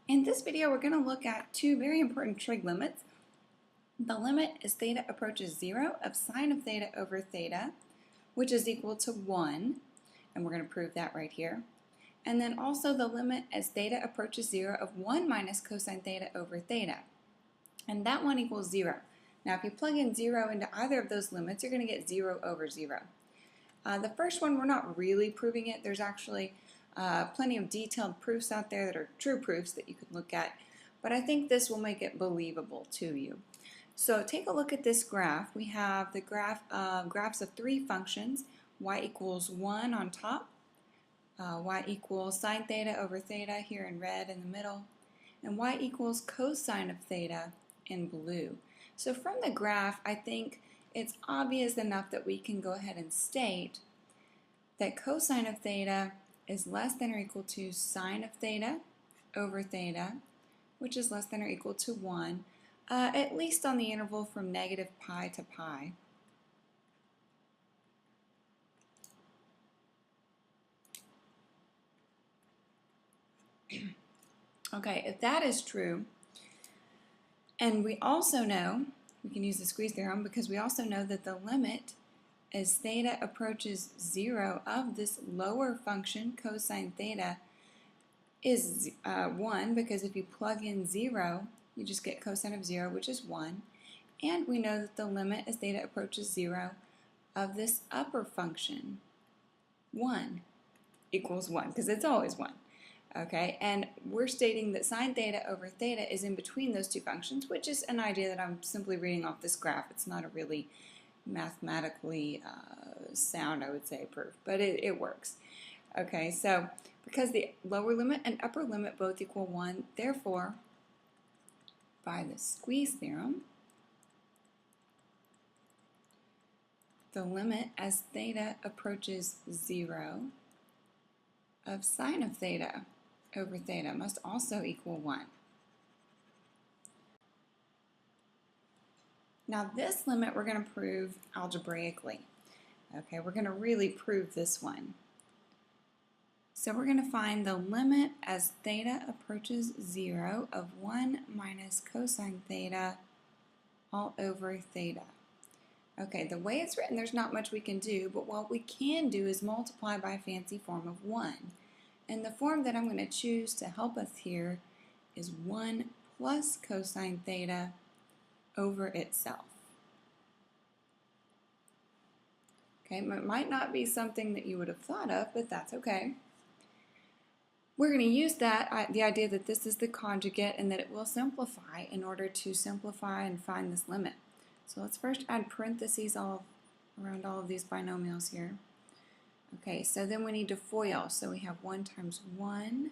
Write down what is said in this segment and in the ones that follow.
In this video, we're going to look at two very important trig limits. The limit as theta approaches 0 of sine of theta over theta, which is equal to 1, and we're going to prove that right here. And then also the limit as theta approaches 0 of 1 minus cosine theta over theta, and that one equals 0. Now if you plug in 0 into either of those limits, you're going to get 0 over 0. The first one, we're not really proving it. There's actually plenty of detailed proofs out there that are true proofs that you could look at, but I think this will make it believable to you. So take a look at this graph. We have the graphs of three functions: y equals 1 on top, y equals sine theta over theta here in red in the middle, and y equals cosine of theta in blue. So from the graph, I think it's obvious enough that we can go ahead and state that cosine of theta is less than or equal to sine of theta over theta, which is less than or equal to 1, at least on the interval from negative pi to pi. Okay, if that is true, and we also know, we can use the Squeeze Theorem because we also know that the limit as theta approaches 0 of this lower function, cosine theta, is 1, because if you plug in 0, you just get cosine of 0, which is 1. And we know that the limit as theta approaches 0 of this upper function, 1, equals 1, because it's always 1. Okay, and we're stating that sine theta over theta is in between those two functions, which is an idea that I'm simply reading off this graph. It's not a really mathematically sound, I would say, proof, but it works. Okay, so because the lower limit and upper limit both equal 1, therefore, by the Squeeze theorem, the limit as theta approaches 0 of sine of theta over theta must also equal 1. Now this limit we're going to prove algebraically. Okay, we're going to really prove this one. So we're going to find the limit as theta approaches 0 of 1 minus cosine theta all over theta. Okay, the way it's written, there's not much we can do, but what we can do is multiply by a fancy form of 1. And the form that I'm going to choose to help us here is 1 plus cosine theta over itself. Okay, it might not be something that you would have thought of, but that's okay. We're going to use that, the idea that this is the conjugate and that it will simplify in order to simplify and find this limit. So let's first add parentheses all around all of these binomials here. Okay, so then we need to FOIL. So we have 1 times 1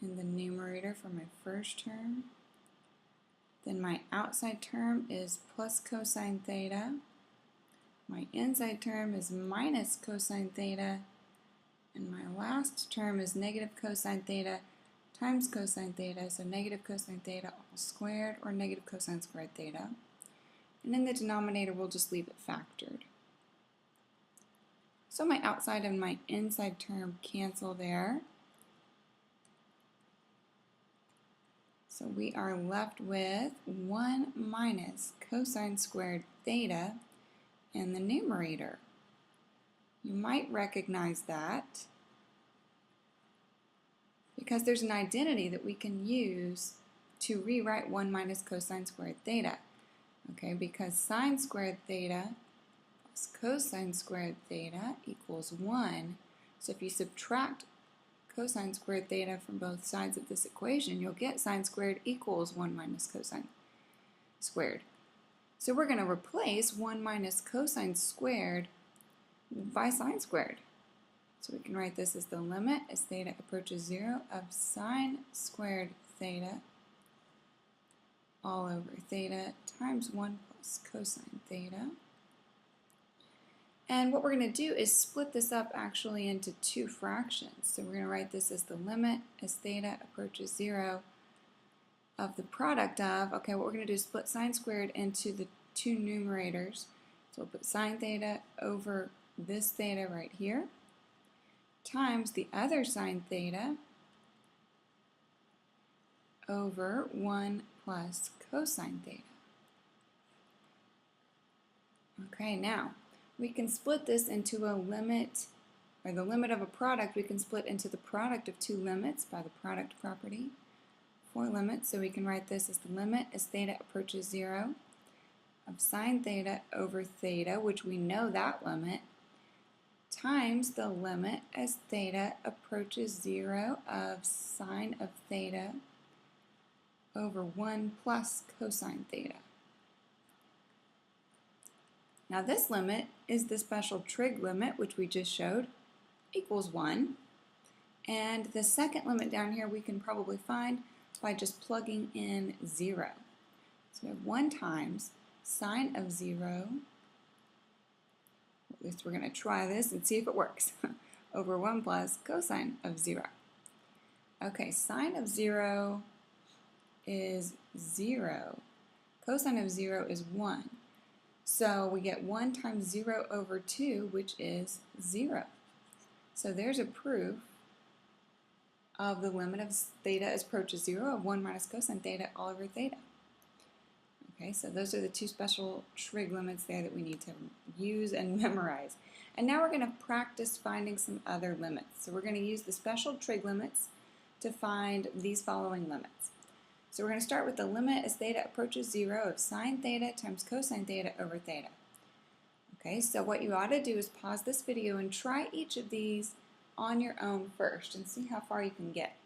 in the numerator for my first term. Then my outside term is plus cosine theta. My inside term is minus cosine theta. And my last term is negative cosine theta times cosine theta. So negative cosine theta all squared, or negative cosine squared theta. And in the denominator, we'll just leave it factored. So my outside and my inside term cancel there. So we are left with 1 minus cosine squared theta in the numerator. You might recognize that because there's an identity that we can use to rewrite 1 minus cosine squared theta. Okay, because sine squared theta plus cosine squared theta equals 1. So if you subtract cosine squared theta from both sides of this equation, you'll get sine squared equals 1 minus cosine squared. So we're going to replace 1 minus cosine squared by sine squared. So we can write this as the limit as theta approaches 0 of sine squared theta all over theta times 1 plus cosine theta. And what we're going to do is split this up actually into two fractions. So we're going to write this as the limit as theta approaches 0 of the product of, okay, what we're going to do is split sine squared into the two numerators. So we'll put sine theta over this theta right here times the other sine theta over 1 plus cosine theta. Okay, now we can split this into a limit, or the limit of a product we can split into the product of two limits by the product property. For limits, so we can write this as the limit as theta approaches 0 of sine theta over theta, which we know that limit, times the limit as theta approaches 0 of sine of theta over 1 plus cosine theta. Now this limit is the special trig limit, which we just showed, equals 1. And the second limit down here we can probably find by just plugging in 0. So we have 1 times sine of 0, at least we're going to try this and see if it works, over 1 plus cosine of 0. Okay, sine of 0 is 0. Cosine of 0 is 1. So we get 1 times 0 over 2, which is 0. So there's a proof of the limit of theta as approaches 0 of 1 minus cosine theta all over theta. Okay, so those are the two special trig limits there that we need to use and memorize. And now we're going to practice finding some other limits. So we're going to use the special trig limits to find these following limits. So we're going to start with the limit as theta approaches 0 of sine theta times cosine theta over theta. Okay, so what you ought to do is pause this video and try each of these on your own first and see how far you can get.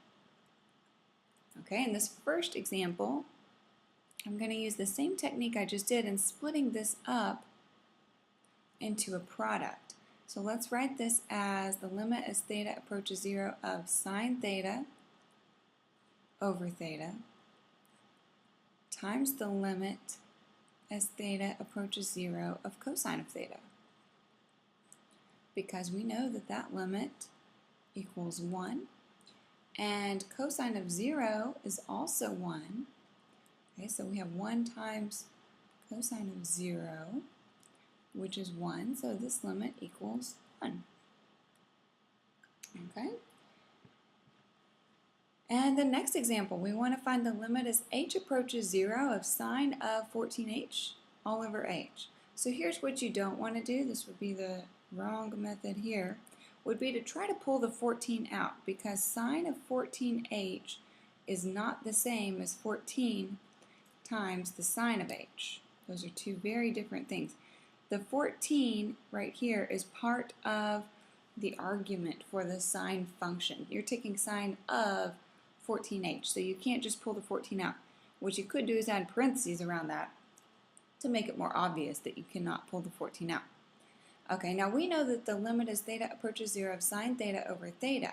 Okay, in this first example, I'm going to use the same technique I just did in splitting this up into a product. So let's write this as the limit as theta approaches 0 of sine theta over theta times the limit as theta approaches 0 of cosine of theta. Because we know that that limit equals 1, and cosine of 0 is also 1. Okay, so we have 1 times cosine of 0, which is 1, so this limit equals 1. Okay? And the next example, we want to find the limit as h approaches 0 of sine of 14h all over h. So here's what you don't want to do. This would be the wrong method here, would be to try to pull the 14 out, because sine of 14h is not the same as 14 times the sine of h. Those are two very different things. The 14 right here is part of the argument for the sine function. You're taking sine of 14h, so you can't just pull the 14 out. What you could do is add parentheses around that to make it more obvious that you cannot pull the 14 out. Okay, now we know that the limit as theta approaches 0 of sine theta over theta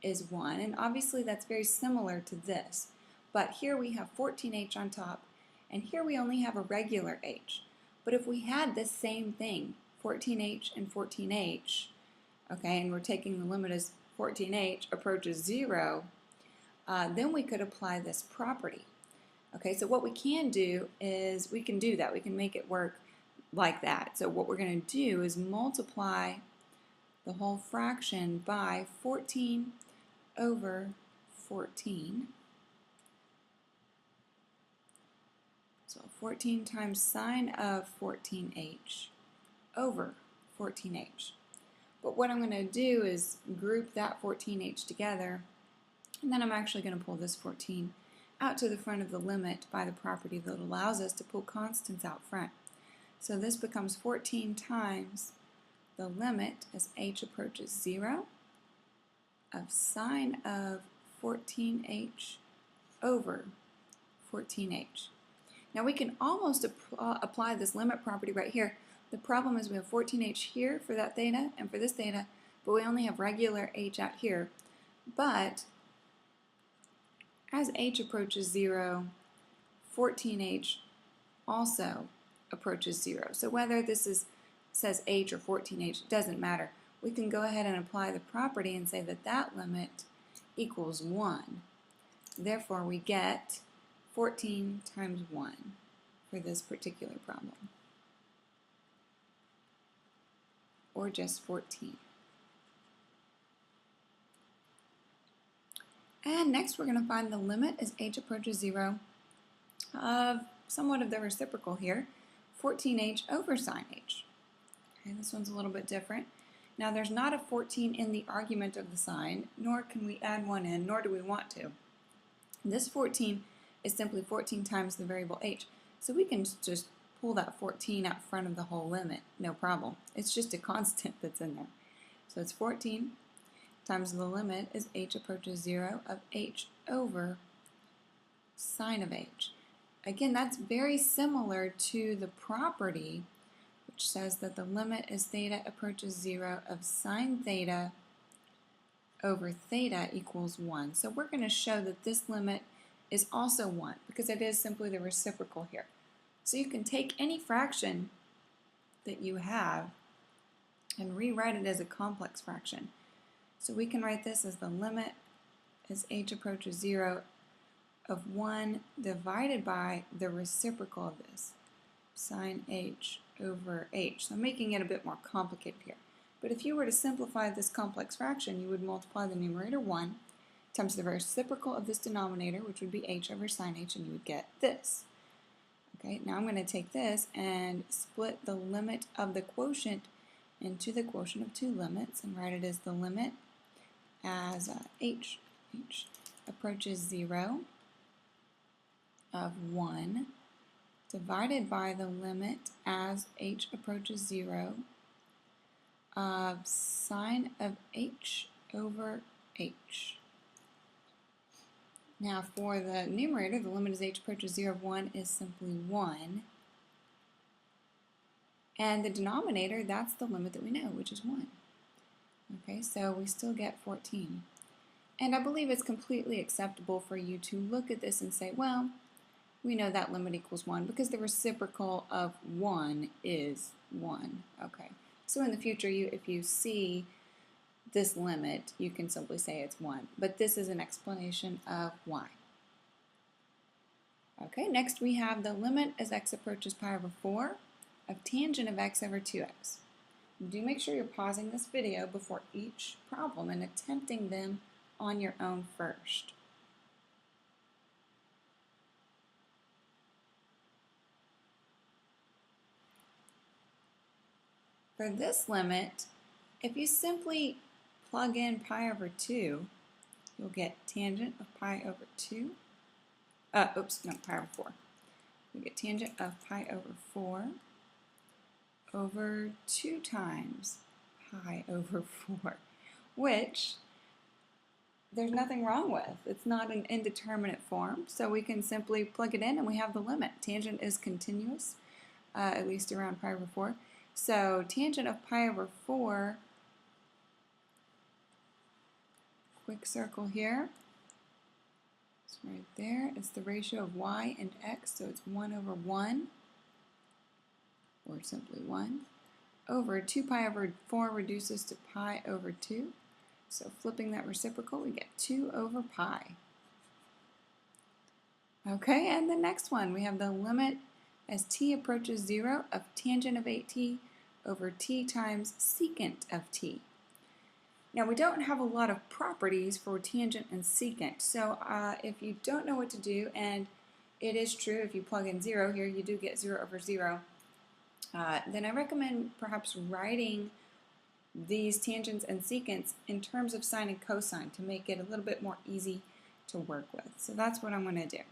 is 1, and obviously that's very similar to this. But here we have 14h on top, and here we only have a regular h. But if we had this same thing, 14h and 14h, okay, and we're taking the limit as 14h approaches 0, then we could apply this property. Okay, so what we can do is we can do that. We can make it work like that. So what we're going to do is multiply the whole fraction by 14 over 14. So 14 times sine of 14h over 14h. But what I'm going to do is group that 14h together, and then I'm actually going to pull this 14 out to the front of the limit by the property that allows us to pull constants out front. So this becomes 14 times the limit as h approaches 0 of sine of 14h over 14h. Now we can almost apply this limit property right here. The problem is we have 14h here for that theta and for this theta, but we only have regular h out here. But as h approaches 0, 14h also approaches 0. So whether this says h or 14h, it doesn't matter. We can go ahead and apply the property and say that that limit equals 1. Therefore, we get 14 times 1 for this particular problem, or just 14. And next we're going to find the limit as h approaches 0 of somewhat of the reciprocal here, 14h over sine h. Okay, this one's a little bit different. Now there's not a 14 in the argument of the sine, nor can we add one in, nor do we want to. This 14 is simply 14 times the variable h, so we can just pull that 14 out front of the whole limit, no problem. It's just a constant that's in there. So it's 14 times the limit as h approaches 0 of h over sine of h. Again, that's very similar to the property which says that the limit as theta approaches 0 of sine theta over theta equals 1. So we're going to show that this limit is also 1 because it is simply the reciprocal here. So you can take any fraction that you have and rewrite it as a complex fraction. So we can write this as the limit as h approaches 0 of 1 divided by the reciprocal of this, sine h over h. So I'm making it a bit more complicated here. But if you were to simplify this complex fraction, you would multiply the numerator 1 times the reciprocal of this denominator, which would be h over sine h, and you would get this. Okay, now I'm going to take this and split the limit of the quotient into the quotient of two limits and write it as the limit as h approaches 0 of 1 divided by the limit as h approaches 0 of sine of h over h. Now for the numerator, the limit as h approaches 0 of 1 is simply 1. And the denominator, that's the limit that we know, which is 1. Okay, so we still get 14. And I believe it's completely acceptable for you to look at this and say, well, we know that limit equals 1 because the reciprocal of 1 is 1. Okay, so in the future, if you see this limit, you can simply say it's 1. But this is an explanation of why. Okay, next we have the limit as x approaches pi over 4 of tangent of x over 2x. Do make sure you're pausing this video before each problem and attempting them on your own first. For this limit, if you simply plug in pi over 2, you'll get tangent of pi over 2. Pi over 4. You get tangent of pi over 4 over 2 times pi over 4, which there's nothing wrong with. It's not an indeterminate form, so we can simply plug it in and we have the limit. Tangent is continuous, at least around pi over 4. So tangent of pi over 4, quick circle here, it's right there. It's the ratio of y and x, so it's 1 over 1, or simply 1, over 2 pi over 4 reduces to pi over 2. So flipping that reciprocal, we get 2 over pi. Okay, and the next one, we have the limit as t approaches 0 of tangent of 8t over t times secant of t. Now we don't have a lot of properties for tangent and secant, so if you don't know what to do, and it is true if you plug in 0 here, you do get 0 over 0, then I recommend perhaps writing these tangents and secants in terms of sine and cosine to make it a little bit more easy to work with. So that's what I'm going to do.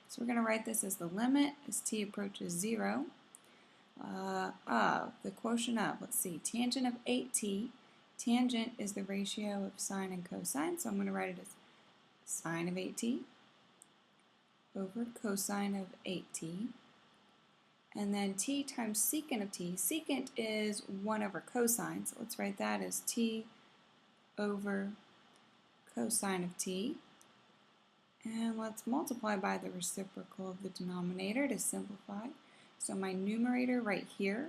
So we're going to write this as the limit as t approaches 0 of the quotient of, let's see, tangent of 8t. Tangent is the ratio of sine and cosine, so I'm going to write it as sine of 8t over cosine of 8t. And then t times secant of t. Secant is 1 over cosine, so let's write that as t over cosine of t. And let's multiply by the reciprocal of the denominator to simplify. So my numerator right here,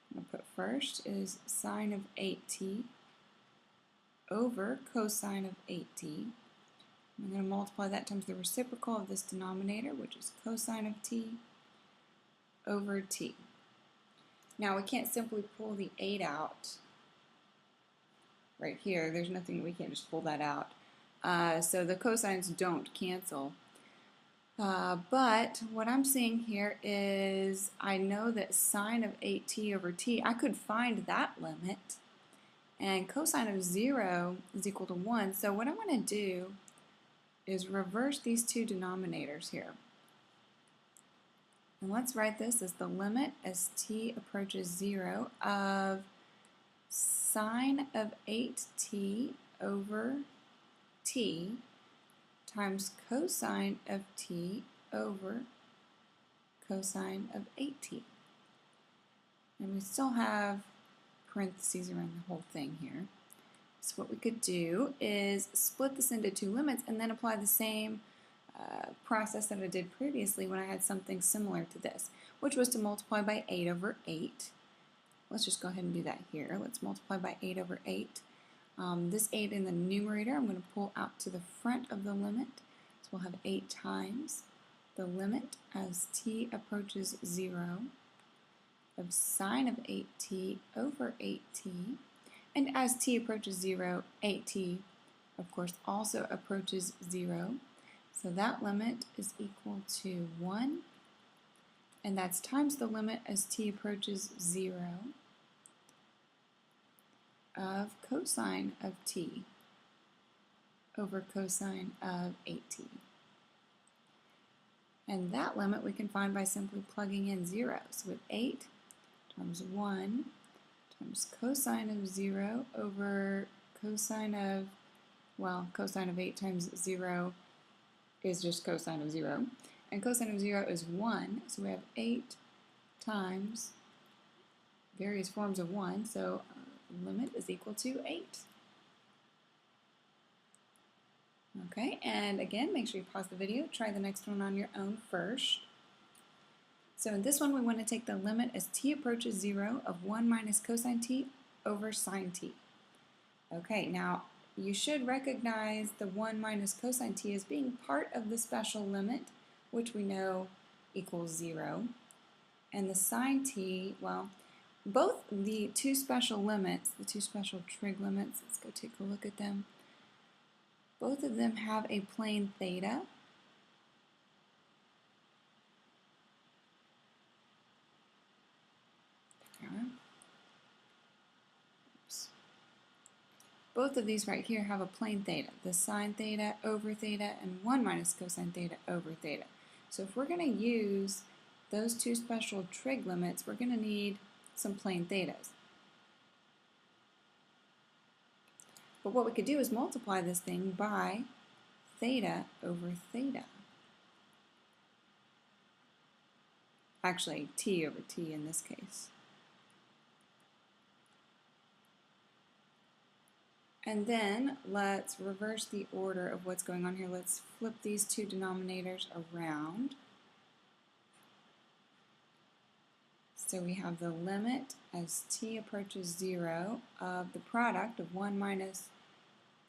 I'm going to put first, is sine of 8t over cosine of 8t. I'm going to multiply that times the reciprocal of this denominator, which is cosine of t over t. Now we can't simply pull the 8 out right here. There's nothing, we can't just pull that out. so the cosines don't cancel. But what I'm seeing here is I know that sine of 8t over t, I could find that limit, and cosine of 0 is equal to 1. So what I'm going to do is reverse these two denominators here. And let's write this as the limit as t approaches 0 of sine of 8t over t times cosine of t over cosine of 8t. And we still have parentheses around the whole thing here. So what we could do is split this into two limits and then apply the same process that I did previously when I had something similar to this, which was to multiply by 8 over 8. Let's just go ahead and do that here. Let's multiply by 8 over 8. This 8 in the numerator I'm going to pull out to the front of the limit. So we'll have 8 times the limit as t approaches 0 of sine of 8t over 8t. And as t approaches 0, 8t, of course, also approaches 0. So that limit is equal to 1. And that's times the limit as t approaches 0 of cosine of t over cosine of 8t. And that limit we can find by simply plugging in 0. So with 8 times 1 times cosine of 0 over cosine of, well, cosine of 8 times 0 is just cosine of 0. And cosine of 0 is 1, so we have 8 times various forms of 1, so limit is equal to 8. Okay, and again, make sure you pause the video, try the next one on your own first. So in this one, we want to take the limit as t approaches 0 of 1 minus cosine t over sine t. Okay, now you should recognize the 1 minus cosine t as being part of the special limit, which we know equals 0. And the sine t, well, both the two special limits, the two special trig limits, let's go take a look at them. Both of them have a plane theta. Oops. Both of these right here have a plane theta, the sine theta over theta and 1 minus cosine theta over theta. So if we're going to use those two special trig limits, we're going to need some plane thetas. But what we could do is multiply this thing by theta over theta. Actually, t over t in this case. And then let's reverse the order of what's going on here. Let's flip these two denominators around. So we have the limit as t approaches 0 of the product of 1 minus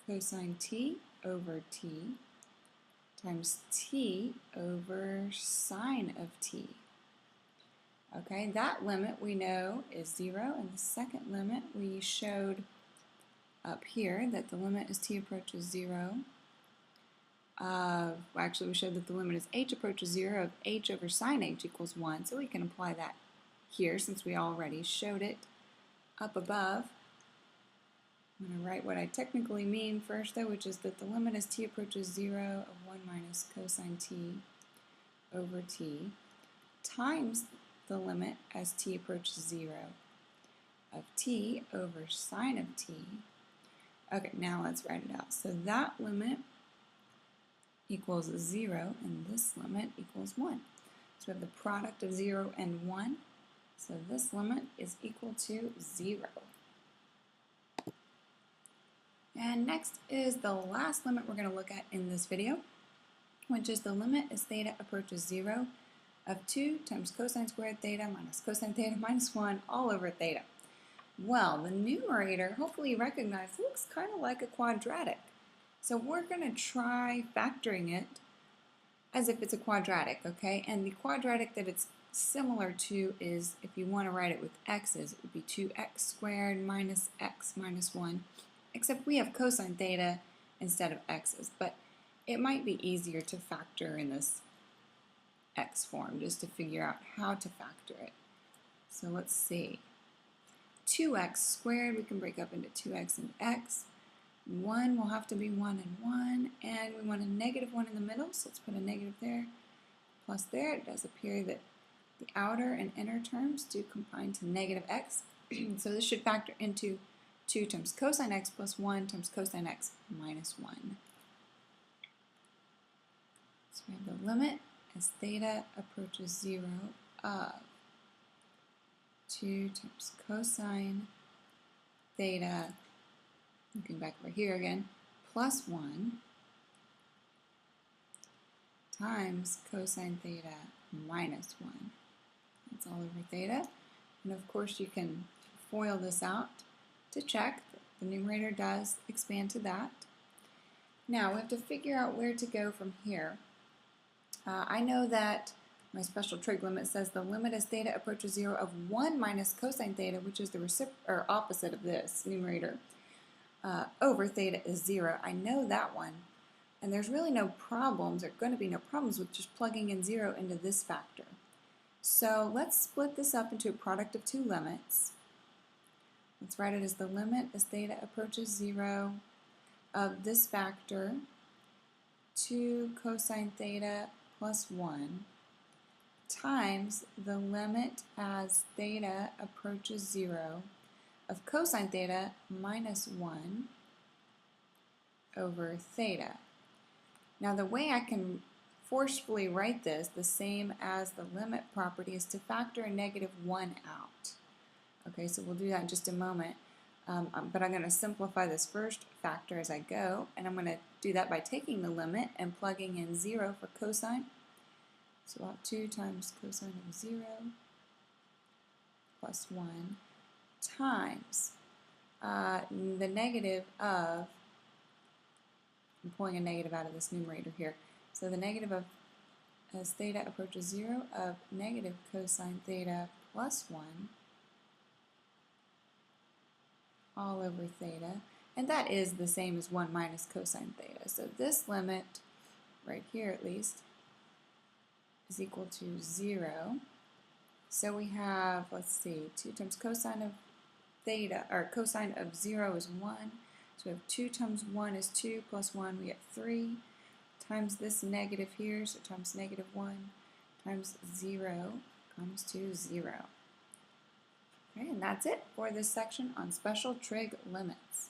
cosine t over t times t over sine of t. Okay, that limit we know is 0, and the second limit we showed up here that the limit as t approaches 0 of, actually we showed that the limit as h approaches 0 of h over sine h equals 1, so we can apply that here since we already showed it up above. I'm going to write what I technically mean first though, which is that the limit as t approaches 0 of 1 minus cosine t over t times the limit as t approaches 0 of t over sine of t. Okay, now let's write it out. So that limit equals 0 and this limit equals 1. So we have the product of 0 and 1. So this limit is equal to 0. And next is the last limit we're going to look at in this video, which is the limit as theta approaches 0 of 2 times cosine squared theta minus cosine theta minus 1 all over theta. Well, the numerator, hopefully you recognize, looks kind of like a quadratic. So we're going to try factoring it as if it's a quadratic, okay? And the quadratic that it's similar to is, if you want to write it with x's, it would be 2x squared minus x minus 1, except we have cosine theta instead of x's, but it might be easier to factor in this x form just to figure out how to factor it. So let's see. 2x squared, we can break up into 2x and x. 1 will have to be 1 and 1, and we want a negative 1 in the middle, so let's put a negative there. Plus there, it does appear that the outer and inner terms do combine to negative x. So this should factor into 2 times cosine x plus 1 times cosine x minus 1. So we have the limit as theta approaches 0 of 2 times cosine theta, looking back over here again, plus 1 times cosine theta minus 1. That's all over theta. And of course you can FOIL this out to check that the numerator does expand to that. Now we have to figure out where to go from here. I know that my special trig limit says the limit as theta approaches 0 of 1 minus cosine theta, which is the opposite of this numerator, over theta is 0. I know that one. And there's really no problems, or going to be no problems with just plugging in 0 into this factor. So let's split this up into a product of two limits. Let's write it as the limit as theta approaches 0 of this factor, 2 cosine theta plus 1, times the limit as theta approaches 0 of cosine theta minus 1 over theta. Now the way I can forcefully write this, the same as the limit property, is to factor a negative 1 out. Okay, so we'll do that in just a moment. But I'm going to simplify this first factor as I go, and I'm going to do that by taking the limit and plugging in 0 for cosine. So we'll have 2 times cosine of 0 plus 1 times the negative of, I'm pulling a negative out of this numerator here, so the negative of, as theta approaches 0, of negative cosine theta plus 1 all over theta, and that is the same as 1 minus cosine theta. So this limit, right here at least, is equal to 0. So we have, let's see, 2 times cosine of theta, or cosine of 0 is 1. So we have 2 times 1 is 2 plus 1, we get 3, times this negative here, so times negative 1, times 0 comes to 0. Okay, and that's it for this section on special trig limits.